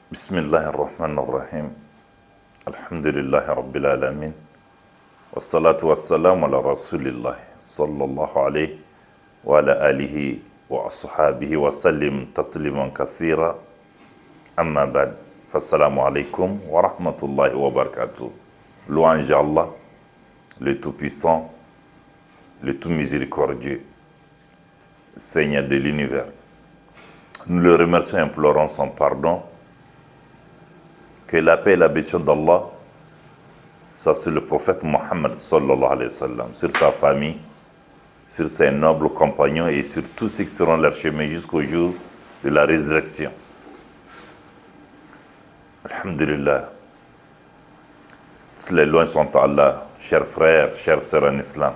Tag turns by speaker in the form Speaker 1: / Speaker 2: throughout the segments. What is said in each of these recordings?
Speaker 1: Bismillahirrahmanirrahim. Alhamdulillahi Rabbil Alamin. Wassalatu wassalamu ala Rasulillah sallallahu alayhi wa ala alihi wa ashabihi wa sallim tasliman kathira. Amma ba'd. Fassalamu alaykum wa rahmatullahi wa barakatuh. Louange à Allah, le Tout-Puissant, le Tout-Miséricordieux, Seigneur de l'univers. Nous le remercions et implorons son pardon. Que la paix et la bénédiction d'Allah soit sur le prophète Mohammed sallallahu alayhi wa sallam, sur sa famille, sur ses nobles compagnons et sur tous ceux qui seront leur chemin jusqu'au jour de la résurrection. Alhamdulillah. Toutes les louanges sont à Allah, chers frères, chères sœurs en islam.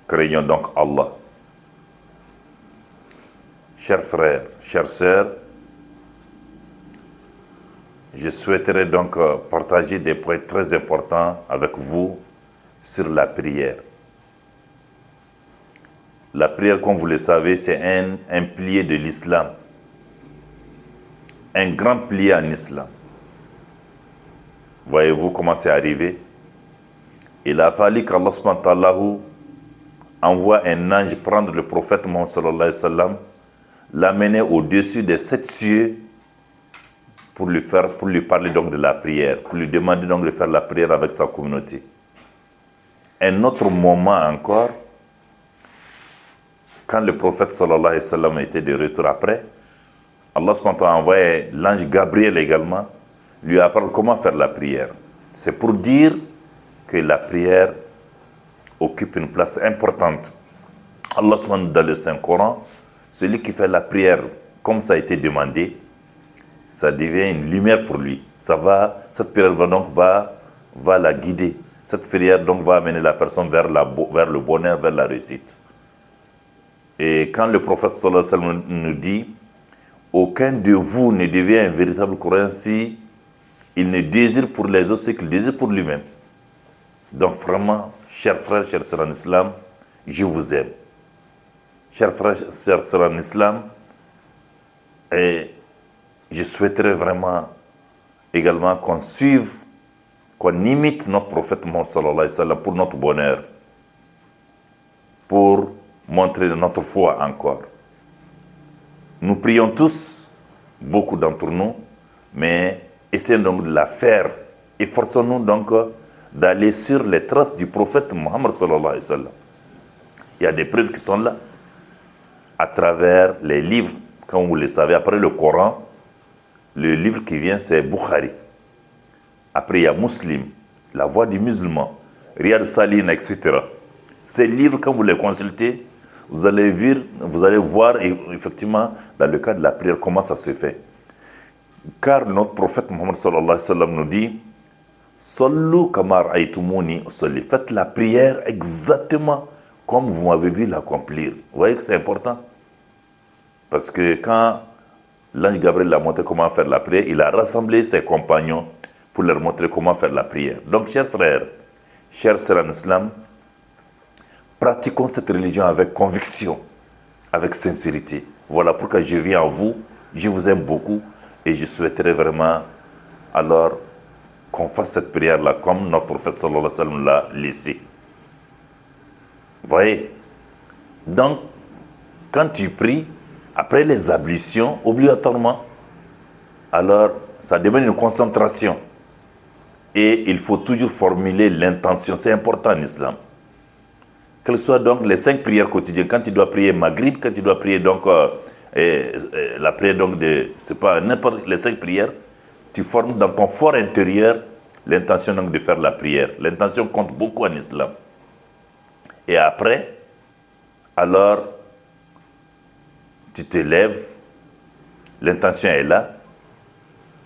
Speaker 1: Craignons donc Allah. Chers frères, chères sœurs, je souhaiterais donc partager des points très importants avec vous sur la prière. La prière, comme vous le savez, c'est un pilier de l'islam. Un grand pilier en islam. Voyez-vous comment c'est arrivé? Il a fallu qu'Allah subhanahu wa ta'ala envoie un ange prendre le prophète Mohammed sallallahu alayhi wa sallam, l'amener au-dessus des 7 cieux pour lui parler donc de la prière, pour lui demander donc de faire la prière avec sa communauté. Un autre moment encore, quand le prophète sallallahu alayhi wa sallam était de retour après, Allah subhanahu wa ta'ala a envoyé l'ange Gabriel également, lui apprendre comment faire la prière. C'est pour dire que la prière occupe une place importante. Allah subhanahu wa ta'ala dans le Saint-Coran, celui qui fait la prière comme ça a été demandé, ça devient une lumière pour lui. Cette prière va la guider. Cette prière donc va amener la personne vers le bonheur, vers la réussite. Et quand le prophète sallallahu alayhi wa sallam nous dit, aucun de vous ne devient un véritable croyant si il ne désire pour les autres ce qu'il désire pour lui-même. Donc vraiment, chers frères, chères sœurs en islam, je vous aime. Chers frères, chères sœurs en islam, et je souhaiterais vraiment également qu'on suive, qu'on imite notre prophète Mohammed sallallahu alayhi wa sallam pour notre bonheur, pour montrer notre foi encore. Nous prions tous, beaucoup d'entre nous, mais essayons donc de la faire. Efforçons-nous donc d'aller sur les traces du prophète Mohammed sallallahu alayhi wa sallam. Il y a des preuves qui sont là, à travers les livres, comme vous le savez, après le Coran. Le livre qui vient, c'est Bukhari. Après, il y a Muslim, La Voix du musulman, Riyad Salin, etc. Ces livres, quand vous les consultez, vous allez voir effectivement, dans le cas de la prière, comment ça se fait. Car notre prophète Mohammed sallallahu alayhi wa sallam nous dit, Sallu kama ra'aytumuni usalli. Faites la prière exactement comme vous m'avez vu l'accomplir. Vous voyez que c'est important? Parce que quand l'ange Gabriel a montré comment faire la prière, il a rassemblé ses compagnons pour leur montrer comment faire la prière. Donc, chers frères, chers sœurs en islam, pratiquons cette religion avec conviction, avec sincérité. Voilà pourquoi je viens à vous, je vous aime beaucoup et je souhaiterais vraiment alors qu'on fasse cette prière-là comme notre prophète sallallahu alayhi wa sallam l'a laissé. Vous voyez? Donc, quand tu pries, après les ablutions, obligatoirement, alors ça demande une concentration. Et il faut toujours formuler l'intention. C'est important en islam. Quelles soient donc les 5 prières quotidiennes. Quand tu dois prier Maghrib, quand tu dois prier donc la prière donc c'est pas n'importe les 5 prières, tu formes dans ton fort intérieur l'intention donc de faire la prière. L'intention compte beaucoup en islam. Et après, alors, tu te lèves, l'intention est là,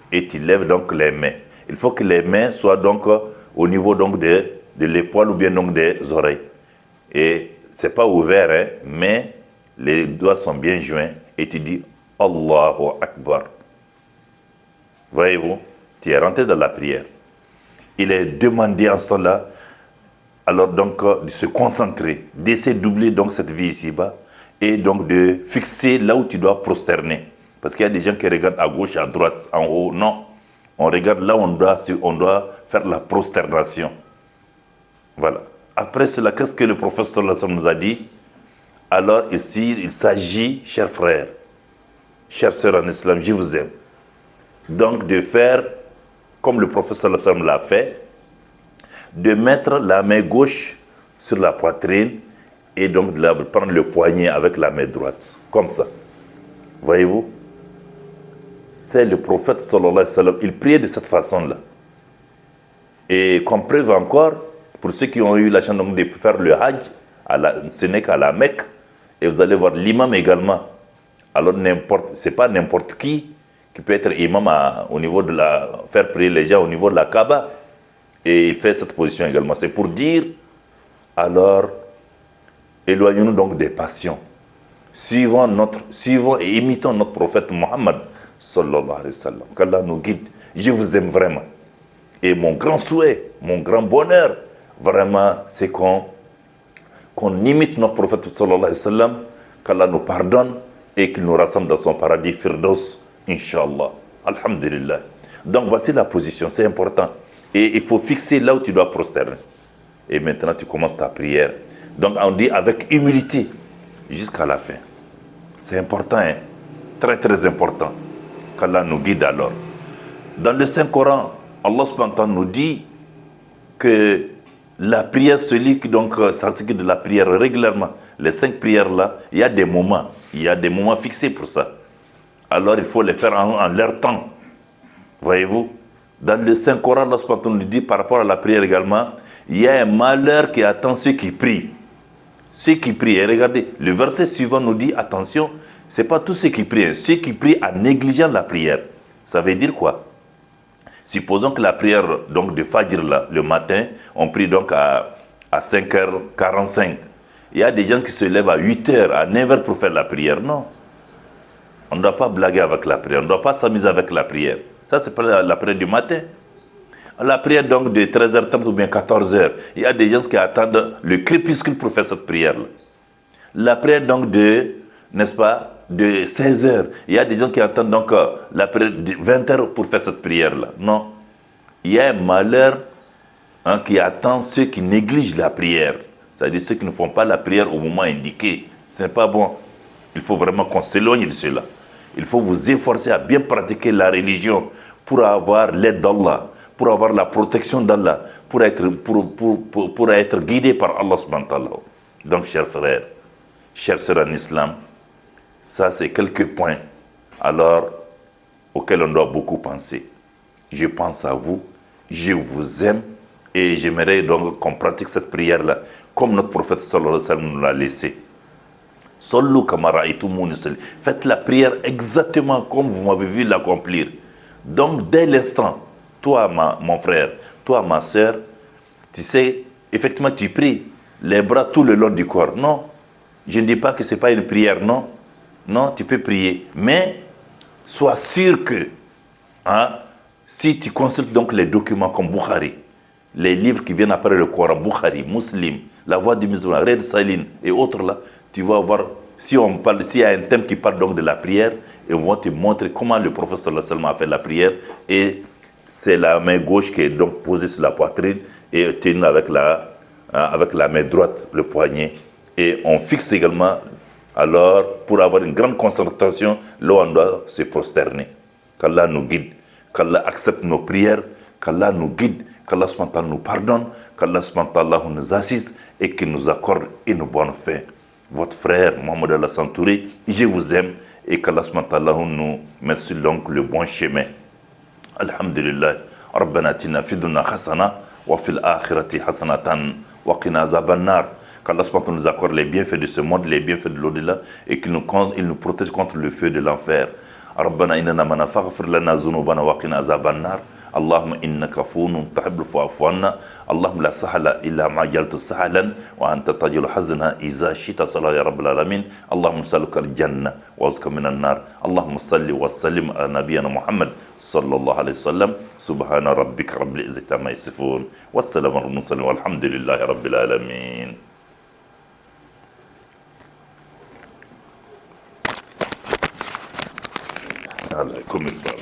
Speaker 1: et tu lèves donc les mains. Il faut que les mains soient donc au niveau donc de l'épaule ou bien donc des oreilles. Et c'est pas ouvert, hein, mais les doigts sont bien joints et tu dis Allahu Akbar. Voyez-vous, tu es rentré dans la prière. Il est demandé en ce temps-là, alors donc de se concentrer, d'essayer d'oublier donc cette vie ici-bas et donc de fixer là où tu dois prosterner. Parce qu'il y a des gens qui regardent à gauche, à droite, en haut. Non. On regarde là où on doit faire la prosternation. Voilà. Après cela, qu'est-ce que le prophète sallallahu alayhi wa sallam nous a dit? Alors ici, il s'agit, chers frères, chères sœurs en islam, je vous aime. Donc de faire, comme le prophète sallallahu alayhi wa sallam l'a fait, de mettre la main gauche sur la poitrine et donc de prendre le poignet avec la main droite. Comme ça. Voyez-vous? C'est le prophète sallallahu alayhi wa sallam. Il priait de cette façon-là. Et comme preuve encore, pour ceux qui ont eu la chance de faire le Hajj, ce n'est qu'à la Mecque, et vous allez voir l'imam également. Alors c'est pas n'importe qui peut être imam au niveau de faire prier les gens au niveau de la Kaaba. Et il fait cette position également. C'est pour dire, alors, éloignons-nous donc des passions. Suivons et imitons notre prophète Mohammed sallallahu alayhi wa sallam. Qu'Allah nous guide. Je vous aime vraiment. Et mon grand souhait, mon grand bonheur, vraiment, c'est qu'on imite notre prophète sallallahu alayhi wa sallam, qu'Allah nous pardonne et qu'il nous rassemble dans son paradis Firdaus, Inch'Allah. Alhamdulillah. Donc voici la position, c'est important. Et il faut fixer là où tu dois prosterner. Et maintenant, tu commences ta prière. Donc on dit avec humilité jusqu'à la fin. C'est important, hein? Très très important. Qu'Allah nous guide alors. Dans le Saint-Coran, Allah subhanahu wa ta'ala nous dit que la prière, celui qui donc s'articule de la prière régulièrement, les 5 prières là, il y a des moments fixés pour ça. Alors il faut les faire en leur temps. Voyez-vous? Dans le Saint-Coran, Allah subhanahu wa ta'ala nous dit par rapport à la prière également, il y a un malheur qui attend ceux qui prient. Ceux qui prient, et regardez, le verset suivant nous dit, attention, ce n'est pas tous ceux qui prient, ceux qui prient en négligeant la prière. Ça veut dire quoi? Supposons que la prière donc, de Fajr, là, le matin, on prie donc à 5h45. Il y a des gens qui se lèvent à 8h, à 9h pour faire la prière. Non. On ne doit pas blaguer avec la prière, on ne doit pas s'amuser avec la prière. Ça, c'est pas la prière du matin. La prière donc de 13h30 ou bien 14h, il y a des gens qui attendent le crépuscule pour faire cette prière-là. La prière donc de 16h, il y a des gens qui attendent donc la prière de 20h pour faire cette prière-là. Non. Il y a un malheur qui attend ceux qui négligent la prière. C'est-à-dire ceux qui ne font pas la prière au moment indiqué. Ce n'est pas bon. Il faut vraiment qu'on s'éloigne de cela. Il faut vous efforcer à bien pratiquer la religion pour avoir l'aide d'Allah, pour avoir la protection d'Allah, pour être guidé par Allah subhanahu wa ta'ala. Donc, chers frères, chers sœurs en islam, ça c'est quelques points alors auxquels on doit beaucoup penser. Je pense à vous, je vous aime et j'aimerais donc qu'on pratique cette prière-là comme notre prophète sallallahu alayhi wa sallam nous l'a laissé. Sallu kama ra'aytumuni usalli. Faites la prière exactement comme vous m'avez vu l'accomplir. Donc dès l'instant, toi mon frère, toi ma soeur, tu sais, effectivement tu pries, les bras tout le long du corps. Non, je ne dis pas que ce n'est pas une prière, non. Non, tu peux prier. Mais sois sûr que si tu consultes donc les documents comme Bukhari, les livres qui viennent après le Coran, Bukhari, Muslim, La Voix du musulman, Red Saline et autres là, tu vas voir, s'il y a un thème qui parle donc de la prière, et on va te montrer comment le prophète sallallahu alayhi wa sallam a fait la prière, et c'est la main gauche qui est donc posée sur la poitrine et tenue avec la main droite, le poignet. Et on fixe également, alors, pour avoir une grande concentration, là où on doit se prosterner. Qu'Allah nous guide, qu'Allah accepte nos prières, qu'Allah nous guide, qu'Allah subhanahu wa ta'ala nous pardonne, qu'Allah subhanahu wa ta'ala nous assiste et qu'il nous accorde une bonne fin. Votre frère Mohamed Allah Santouré, je vous aime et qu'Allah subhanahu wa ta'ala nous mette sur donc le bon chemin. Alhamdulillah. ربنا اتنا في الدنيا حسنه وفي الاخره حسنه وقنا عذاب النار. Qu'Allah nous accorde les bienfaits de ce monde, les bienfaits de l'au-delà et qu'il nous protège contre le feu de l'enfer. ربنا إننا من فاغفر لنا ذنوبنا وقنا عذاب النار. اللهم إنك عفو تحب العفو فاعف عنا. اللهم لا سهل إلا ما جعلته سهلا وأنت تجعل حزنا إذا شئت صلاة يا رب العالمين. اللهم نسألك الجنة وأعوذك من النار. اللهم صل وسلم على نبينا محمد صلى الله عليه وسلم. سبحان ربك رب العزة عما يصفون والسلام على المرسلين والحمد لله رب العالمين. Allah, comme il parle.